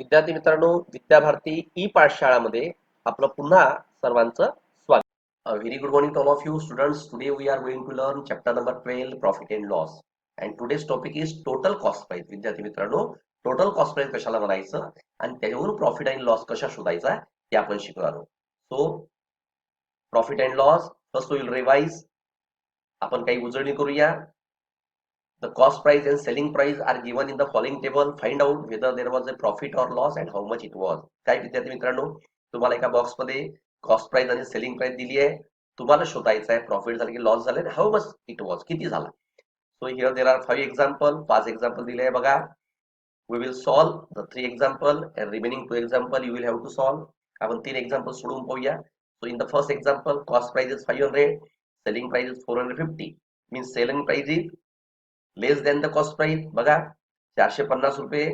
विद्यार्थी मित्रांनो, विद्याभारती ई पाठशाळामध्ये आपलं पुन्हा सर्वांचं स्वागत. Very good morning to all of you students. Today we are going to learn chapter number 12 profit and loss and today's topic is total cost price. विद्यार्थी मित्रांनो, total cost price कशाला म्हणायचं आणि त्याच्यावरून प्रॉफिट अँड लॉस कशा शोधायचा ते आपण शिकणार आहोत. So profit and loss first will revise. आपण काही उजळणी करूया. The cost price and selling price are given in the following table. Find out whether there was a profit or loss and how much it was. काय विद्यार्थी मित्रांनो, तुम्हाला एका box मध्ये कॉस्ट प्राइस आणि सेलिंग प्राइस दिली आहे. तुम्हाला शोधायचं आहे प्रॉफिट झालं की लॉस झालं, हाऊ मच इट वॉज, किती झाला. So here there are 5 example. 5 example दिले आहे बघा. We will solve the 3 example and remaining 2 example you will have to solve. आपण 3 एक्झाम्पल सोडून पाहूया. So in the first example cost price is 500, selling price is 450. Means selling price is less than the cost price. बघा, 450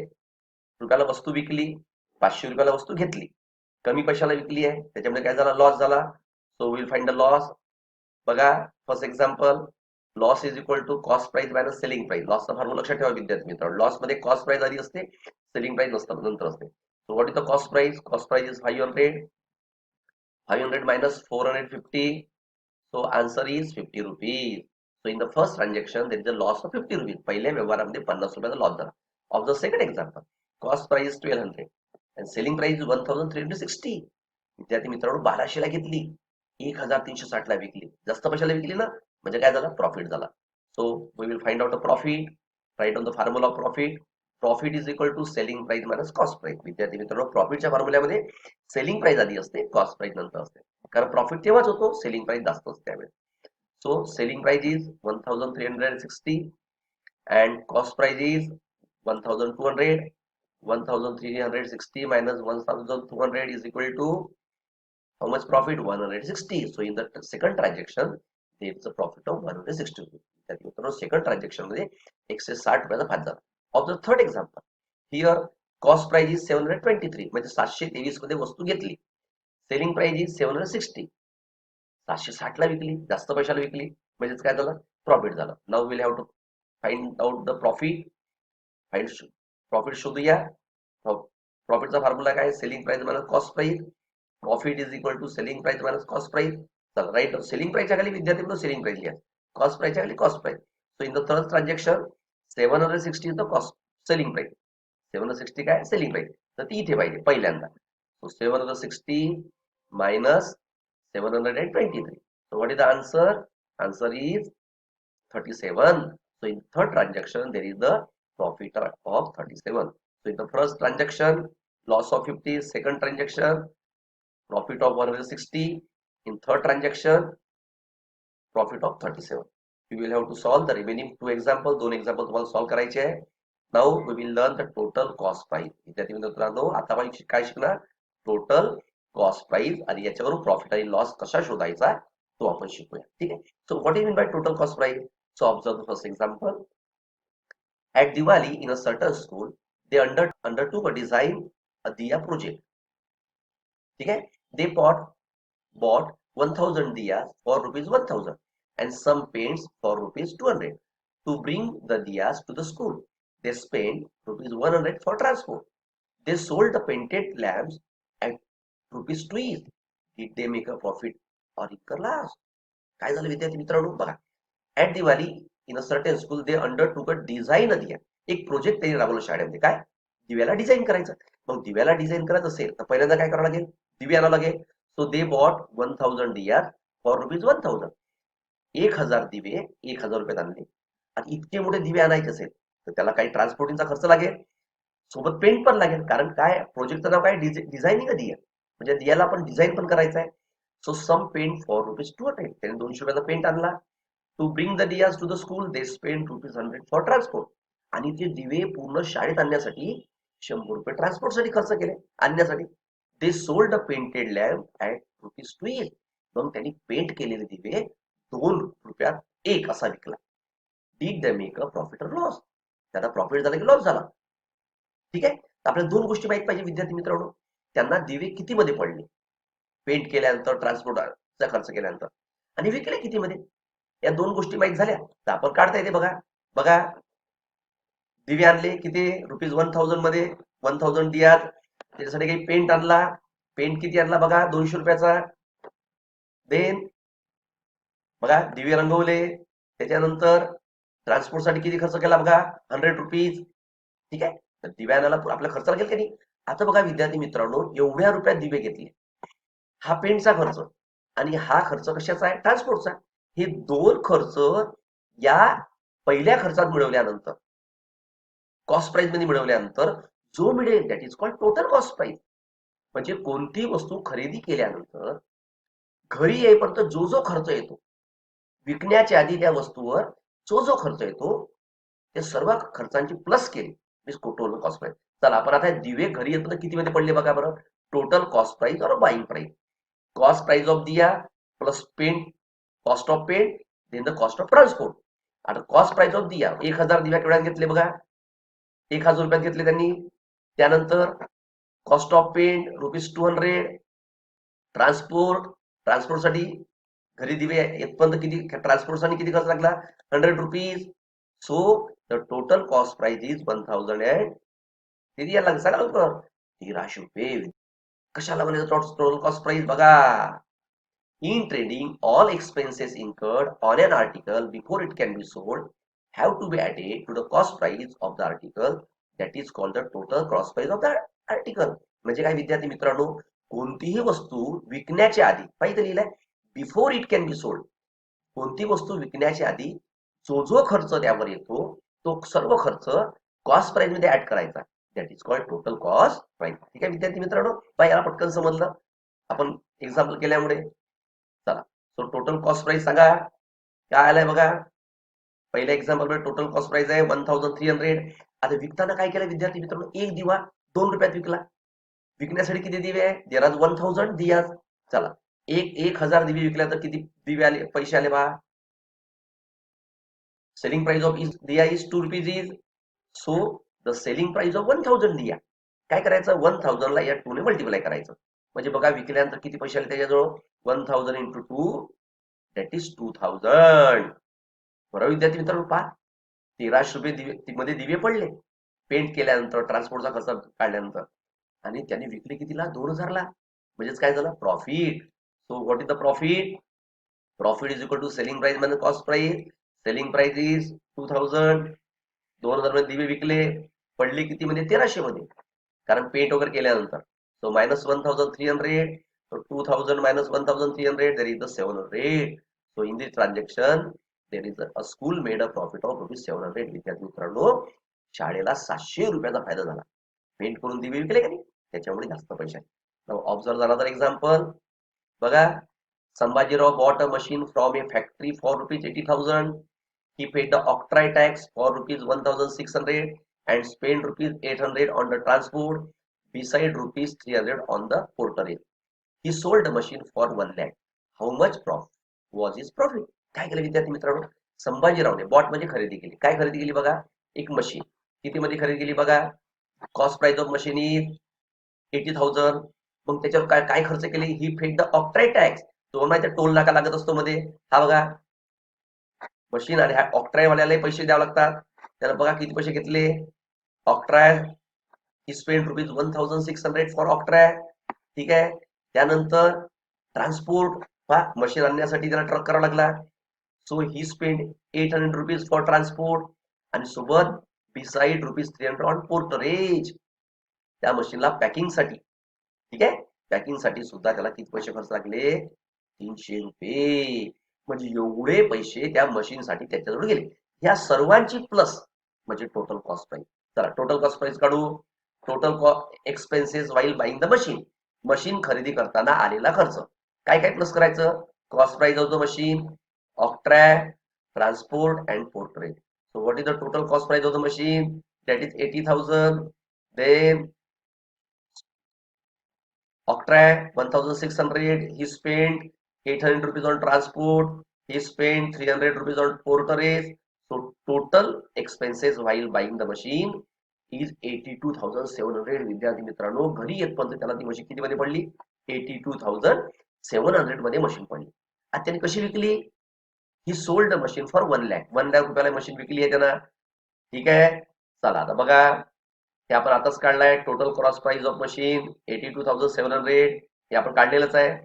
रुपयाला वस्तू विकली, 500 रुपयाला वस्तू घेतली, कमी पैशाला विकली आहे, त्याच्यामुळे काय झाला, लॉस झाला. So will find the loss. बघा, first example, loss is equal to cost price minus selling price. लॉसचा फॉर्म्युला लक्षात ठेवा विद्यार्थी मित्रांनो. लॉस मध्ये कॉस्ट प्राइस आधी असते, सेलिंग प्राइस नंतर असते. So what is the cost price? Cost price is 500. 500 minus 450. So answer is 50 rupees. So in the first transaction there is a loss of 50 rupees. पहिल्या व्यवहारामध्ये 50 रुपयाचा लॉस झाला. Of the second example, cost price is 1200 and selling price is 1360. विद्यार्थी मित्रांनो, 1200 ला घेतली, 1360 ला विकली, जास्त पैशाला विकली ना, म्हणजे काय झालं, प्रॉफिट झाला. So we will find out the profit. Right on the formula of profit. Profit is equal to selling price minus cost price. विद्यार्थी मित्रांनो, प्रॉफिटच्या फॉर्म्युल्यामध्ये सेलिंग प्राइस आधी असते, कॉस्ट प्राइस नंतर असते, कारण प्रॉफिट तेव्हाच होतो सेलिंग प्राइस जास्त असते त्यावेळेस. So selling price is 1360 and cost price is 1200. 1360 minus 1200 is equal to how much profit? 160. So in the second transaction there is a profit of 160 rupees. त्यात मित्रांनो सेकंड ट्रान्झॅक्शन मध्ये 160 रुपयाचा फायदा झाला. Of the third example, here cost price is 723, म्हणजे 723 मध्ये वस्तू घेतली, सेलिंग प्राइस इज 760, 760 ला विकली, जास्त पैशाला विकली, म्हणजेच काय झालं, प्रॉफिट झालं. Now will have to find out the profit. Find profit शोधूया. प्रॉफिटचा फॉर्म्युला काय? Selling price minus cost price. Profit is equal to selling price minus cost price. चला, राईट, सेलिंग प्राइसच्या खाली विद्यार्थी म्हणून सेलिंग प्राइस लिहा, कॉस्ट प्राइसच्या खाली cost price. So in the third transaction 760 is the cost selling price. 760 काय? Selling price. तर ती इथे पाहिजे पहिल्यांदा. So 760 minus 723. So what is the answer? Answer is 37. So in third transaction there is the profit of 37. So in the first transaction loss of 50, second transaction profit of 160, in third transaction profit of 37. You will have to solve the remaining two examples. दोन example तुम्हाला solve करायचे आहे. Now we will learn the total cost price. विद्यार्थी मित्रांनो, आता आपण काय शिकणार? टोटल कॉस्ट प्राइस आणि याच्यावरून प्रॉफिट आणि लॉस कसा शोधायचा तो आपण शिकूया. ठीक आहे. So what is mean by total cost price? So observe the first example. At Diwali in a certain school they undertook a design a diya project. ठीक है. They bought 1000 diyas for rupees 1000 and some paints for rupees 200. To bring the diyas to the school they spent rupees 100 for transport. They sold the painted lamps at rupees 2 each. Did they make a profit or incur loss? काय झालं विद्यार्थी मित्रांनो, बघा, at Diwali in a certain school they undertook a design diya. एक project त्यांनी राबवला शाळेमध्ये. काय? दिव्याला डिझाईन करायचं. मग दिव्याला डिझाईन करायचं असेल तर पहिल्यांदा काय करावं लागेल? दिवे आणावं लागेल. So they bought 1000 diyas for rupees 1000. 1000 दिवे 1000 रुपयात आणले. आणि इतके मोठे दिवे आणायचे असेल तर त्याला काही ट्रान्सपोर्टिंगचा खर्च लागेल, सोबत पेंट पण लागेल, कारण काय, प्रोजेक्टचं नाव काय, डिझायनिंग दिया, म्हणजे दियाला आपण डिझाईन पण करायचं आहे. So some paint for rupees 200. त्याने 200 रुपयाचा पेंट आणला. To bring the diyas to the school they spend rupees 100 for transport. आणि ते दिवे पूर्ण शाळेत आणण्यासाठी 100 रुपये ट्रान्सपोर्टसाठी खर्च केले, आणण्यासाठी. They sold the painted lamp at rupees 2. मग त्यांनी पेंट केलेले दिवे 2 रुपयात एक असा विकला. Did they make a profit और लॉस? त्याला प्रॉफिट झाला की लॉस झाला? ठीक आहे. आपल्याला दोन गोष्टी माहित पाहिजे विद्यार्थी मित्रांनो. त्यांना दिवे किती मध्ये पडले, पेंट केल्यानंतर, ट्रान्सपोर्टचा खर्च केल्यानंतर, आणि विकले किती मध्ये. या दोन गोष्टी माहित झाल्या तर आपण काढता येते. बघा बघा, दिवे आणले किती, रुपीज 1000 मध्ये 1000 दिया, त्याच्यासाठी काही पेंट आणला, पेंट किती आणला बघा 200 रुपयाचा. देन बघा दिवे रंगवले, त्याच्यानंतर ट्रान्सपोर्टसाठी किती खर्च केला बघा 100 रुपीज. ठीक आहे, तर दिव्यानाला आपला खर्च लागेल की नाही. आता बघा विद्यार्थी मित्रांनो, एवढ्या रुपयात दिवे घेतले, हा पेंटचा खर्च आणि हा खर्च कशाचा आहे ट्रान्सपोर्टचा. हे दोन खर्च या पहिल्या खर्चात मिळवल्यानंतर, कॉस्ट प्राइस मध्ये मिळवल्यानंतर जो मिळेल that is called total cost price. म्हणजे कोणती वस्तू खरेदी केल्यानंतर घरी येईपर्यंत जो जो खर्च येतो, विकण्याच्या आधी त्या वस्तूवर जो जो खर्च येतो, ते सर्व खर्चांची प्लस केली मीन्स टोटल कॉस्ट प्राइस. चला आपण आता दिवे घरी येतो किती मध्ये पडले बघा बरं. टोटल कॉस्ट प्राइस और buying price, cost price of diya plus paint, cost of paint, then the cost of transport. आता कॉस्ट प्राइस ऑफ दिया 1000 दिव्या केवढ्यात घेतले बघा, 1000 रुपयात घेतले त्यांनी. त्यानंतर कॉस्ट ऑफ पेंट ₹200, ट्रान्सपोर्ट, ट्रान्सपोर्टसाठी घरी दिवे येतपर्यंत किती ट्रान्सपोर्टसाठी किती खर्च लागला 100 rupees. So the total cost price is 1000 and किती यायला सांगा लवकर 1300 रुपये. कशाला म्हणायचं टोटल कॉस्ट प्राइस बघा. In trading, all expenses incurred on an article before it can be sold have to be added to the cost price of the article. That is called the total cost price of the article. म्हणजे काय विद्यार्थी मित्रांनो, कोणतीही वस्तू विकण्याच्या आधी पाहिजे लिहिलंय before it can be sold. कोणती वस्तू विकण्याच्या आधी जो जो खर्च त्यावर येतो तो सर्व खर्च कॉस्ट प्राइस मध्ये ऍड करायचा. That is called total cost price. ठीक आहे विद्यार्थी मित्रांनो, याला पटकन समजलं आपण एक्झाम्पल केल्यामुळे. चला, सो टोटल कॉस्ट प्राइस सांगा काय आलाय बघा. पहिल्या एक्झाम्पल मध्ये टोटल कॉस्ट प्राइस आहे 1300. आता विकताना काय केलं विद्यार्थी मित्रांनो, एक दिवा 2 रुपयात विकला. विकण्यासाठी किती दिवे आहे, देर आर 1000 दिया. चला, 1000 दिवे विकल्या तर किती दिवे आले, पैसे आले बा. Selling price of diya is 2 rupees is, so the selling price of 1000 diya. काय करायचं 1000 ला या 2 ने मल्टिप्लाय करायचं. म्हणजे बघा विकल्यानंतर किती पैसे आले त्याच्याजवळ 1000 इंटू 2 दॅट इज 2000. बरोबर विद्यार्थी मित्रांनो, पहा 1300 रुपये मध्ये दिवे पडले पेंट केल्यानंतर, ट्रान्सपोर्टचा खर्च काढल्यानंतर, आणि त्यांनी विकले कितीला 2000 ला. म्हणजेच काय झालं profit. So what is the profit, profit is equal to selling price minus cost price. Selling price is 2000. 2000 मध्ये दिवे विकले, पडले किती मध्ये 1300 मध्ये, कारण पेंट वगैरे केल्यानंतर. So minus 1300. So 2000 minus 1300, there is the 700. So in this transaction, there is a school made a profit of ₹700. विद्यार्थी मित्रांनो, शाळेला 700 रुपयाचा फायदा झाला. पेंट करून दिवे विकले का नाही, त्याच्यामुळे जास्त पैसे. ऑब्झर्व झाला तर एक्झाम्पल बघा. Sambhajirao bought a machine from a factory for ₹80,000. He paid the octroi tax for ₹1,600 and spent ₹800 on the transport, beside ₹300 on the porterage. He sold the machine for 1 lakh. How much profit was his profit? काय केलं विद्यार्थी मित्रांनो, संभाजीरावने bought म्हणजे खरेदी केली. काय खरेदी केली बघा, एक मशीन. किती मध्ये खरेदी केली बघा, cost price of machine is 80,000. मग त्याच्यावर काय काय खर्च केले, ही फेड द ऑक्ट्राय टॅक्स. तो माहिती टोल नाका लागत असतो मध्ये, हा बघा मशीन आणि ह्या ऑक्ट्राय वाल्याला पैसे द्यावे लागतात. त्याला बघा किती पैसे घेतले octroi. He spend ₹1600 for octroi. ठीक आहे. त्यानंतर ट्रान्सपोर्ट, मशीन आणण्यासाठी त्याला ट्रक करावा लागला. So he spend ₹800 for transport आणि सोबत बिसाइड ₹300 ऑन पोर्टरेज, त्या मशीनला पॅकिंगसाठी. ठीक आहे, पॅकिंगसाठी सुद्धा त्याला किती पैसे खर्च लागले 300 रुपये. म्हणजे एवढे पैसे त्या मशीनसाठी त्याच्याजवळ गेले. या सर्वांची प्लस म्हणजे टोटल कॉस्ट प्राइस. चला टोटल कॉस्ट प्राइस काढू. Total expenses while buying the machine, machine खरेदी करताना आलेला खर्च. काय काय प्लस करायचं, cost price of the machine, octroi, transport and porterage. So what is the total cost price of the machine, that is 80,000. Then octroi 1600, he spent 800 rupees on transport, he spent 300 rupees on porterage. So total expenses while buying the machine is 82,700. विद्यार्थी मित्रांनो, घरी येतपर्यंत त्याला ती machine किती मध्ये पडली 82,700 मध्ये machine पडली. आता त्यांनी कशी विकली, he sold machine for 1 lakh. 1 lakh रुपयाला मशीन विकली आहे त्यांना. ठीक आहे. चला आता बघा हे आपण आताच काढलाय. Total cross price of machine 82,700 हे आपण काढलेलंच आहे.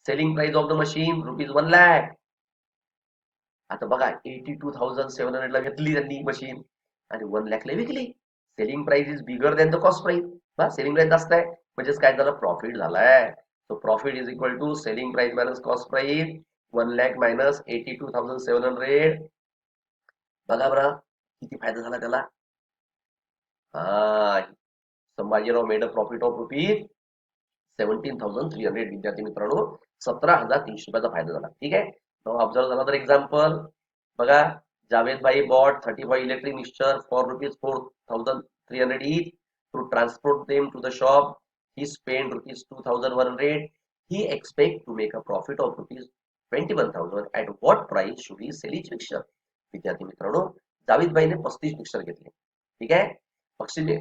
Selling price of the machine ₹1,00,000. आता बघा 82,700 ला घेतली त्यांनी मशीन आणि 1,00,000 ला विकली. Selling price is bigger than the cost price. हा, सेलिंग प्राइस जास्त आहे म्हणजेच काय झालं, प्रॉफिट झालाय. So profit is equal to selling price minus cost price, 1,00,000 minus 82,700. बघा बरं किती फायदा झाला त्याला. हा, Sambhajirao made a profit of ₹17,300. विद्यार्थी मित्रांनो, 17,300 रुपयाचा फायदा झाला. ठीक आहे. ऑब्झर्व झाला तर एक्झाम्पल बघा. Javed bhai bought 35 electric mixture for ₹4,300 each. To transport them to the shop, he spent ₹2,100. He expect to make a profit of ₹21,000. At what price should he sell each mixture? विद्यार्थी मित्रांनो, जावेद भाईने 35 मिक्सर घेतले. ठीक आहे. पक्षीने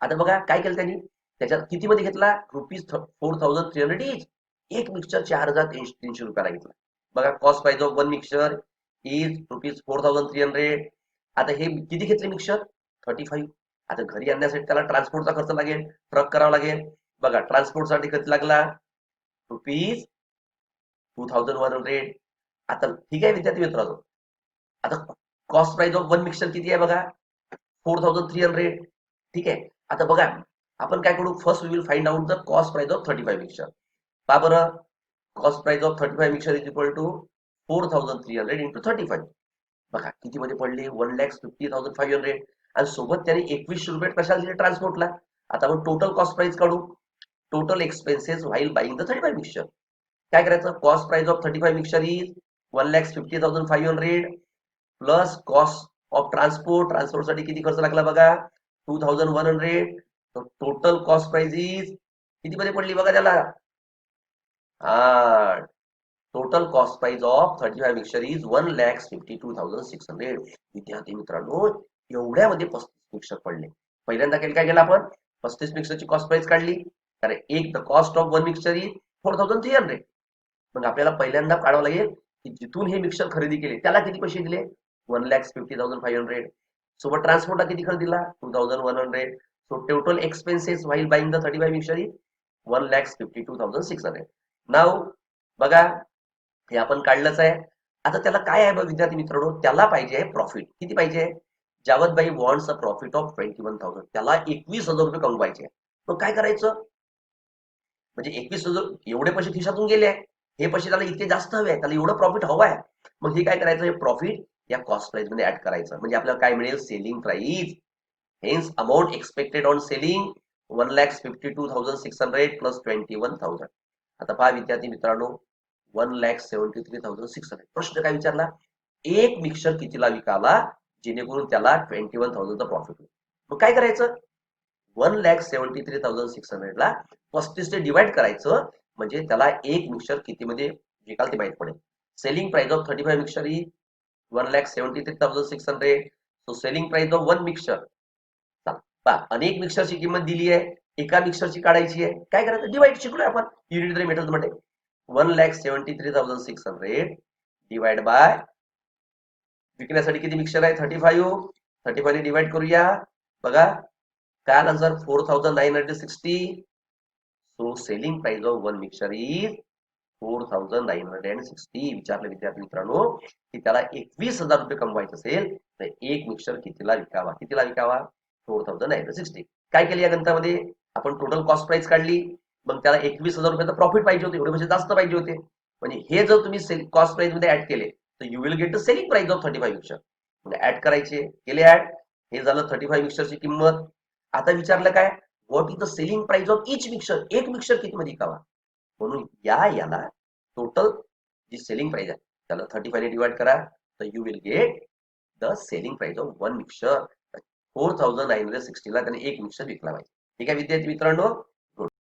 आता बघा काय केलं त्यांनी, त्याच्यात किती मध्ये घेतला, ₹4,300 each. एक मिक्सचर 4,300 रुपयाला घेतला. बघा cost price of one mixture is ₹4,300. आता हे किती घेतले मिक्सचर, 35. आता घरी आणण्यासाठी त्याला ट्रान्सपोर्टचा खर्च लागेल, ट्रक करावा लागेल. बघा ट्रान्सपोर्टसाठी खर्च लागला ₹2,100. आता ठीक आहे विद्यार्थी मित्रांनो, आता cost price of one mixture किती आहे बघा, 4,300. ठीक आहे. आता बघा आपण काय करू, first we will find out the cost price of 35 mixture. पहा बरं, cost price of 35 mixture is equal to 4,300 into 35. बघा किती मध्ये पडले, 1,50,500. आणि सोबत त्याने 2100 रुपये कशाला दिले, ट्रान्सपोर्टला. आता आपण टोटल कॉस्ट प्राइस काढू. Total expenses while buying the 35 mixture. काय करायचं, cost price of 35 mixture is 1,50,500 plus cost of transport. ट्रान्सपोर्टसाठी किती खर्च लागला बघा, 2,100. टोटल कॉस्ट प्राइस इज किती मध्ये पडली बघा त्याला. हा, total cost price of 35 mixture is 1,52,600. विद्यार्थी मित्रांनो, एवढ्यामध्ये 35 मिक्सचर पडले. पहिल्यांदा काय केलं आपण, 35 मिक्सरची कॉस्ट प्राइस काढली. कारण एक the cost of one mixture is 4,300. मग आपल्याला पहिल्यांदा काढावं लागेल की जिथून हे मिक्सचर खरेदी केले त्याला किती पैसे दिले, 1,50,500. सोबत ट्रान्सपोर्टला किती खर्च दिला, 2,100. So total expenses while buying the 35 mixture is 1,52,600. नाव बघा हे आपण काढलंच आहे. आता त्याला काय आहे विद्यार्थी मित्रांनो, त्याला पाहिजे प्रॉफिट. किती पाहिजे, जावदबाई वॉन्ट्स अ प्रॉफिट ऑफ 21,000. त्याला 21,000 रुपये कमवायचे. मग काय करायचं, म्हणजे 21,000 एवढे पैसे खिशातून गेले आहे, हे पैसे त्याला इतके जास्त हवे आहे, त्याला एवढं प्रॉफिट हवं आहे. मग हे काय करायचं, हे प्रॉफिट या कॉस्ट प्राइस मध्ये ऍड करायचं. म्हणजे आपल्याला काय मिळेल, selling price. Hence amount expected on selling 1,52,600 plus 21,000. आता पहा विद्यार्थी मित्रांनो, 1,73,600. प्रश्न काय विचारला, एक मिक्सर कितीला विकाला जेणेकरून त्याला 21,000 प्रॉफिट होईल. मग काय करायचं, 1,73,600 ला 35 ने डिवाइड करायचं, म्हणजे त्याला एक मिक्सर किती मध्ये विकाल ते माहित पडेल. Selling price of 35 mixer he 1,73,600. So selling price of one mixer, अनेक मिक्सरची किंमत दिली आहे, एका मिक्सरची काढायची आहे. काय करायचं, डिवाइड शिकलोय आपण युनिटरी मेथड मध्ये. 1,73,600 डिवाइड बाय विकण्यासाठी किती मिक्सर आहे, 35. 35 ने डिवाइड करूया. बघा काय answer, 4,960. So selling price of one mixer is 4,960. विचारलं विद्यार्थी मित्रांनो की त्याला 21,000 रुपये कमवायचे असेल तर एक मिक्सर कितीला विकावा, 4,960. काय केलं या गणितामध्ये, आपण टोटल कॉस्ट प्राइस काढली. मग त्याला 21,000 रुपयाचं प्रॉफिट पाहिजे होते, एवढे पैसे जास्त पाहिजे होते. म्हणजे हे जर तुम्ही कॉस्ट प्राइस मध्ये ऍड केले तर you will get the selling price of 35 mixer. म्हणजे ऍड करायचे, केले ऍड. हे झालं 35 मिक्सरची किंमत. आता विचारलं काय, what is the selling price of each mixer. एक मिक्सर किती मध्ये विकावा, म्हणून याला टोटल जी सेलिंग प्राइस आहे त्याला 35 ने डिवाइड करा, तर you will get the selling price of one mixer. 4,960 ला त्याने एक मिक्सर विकला पाहिजे. ठीक आहे विद्यार्थी मित्रांनो.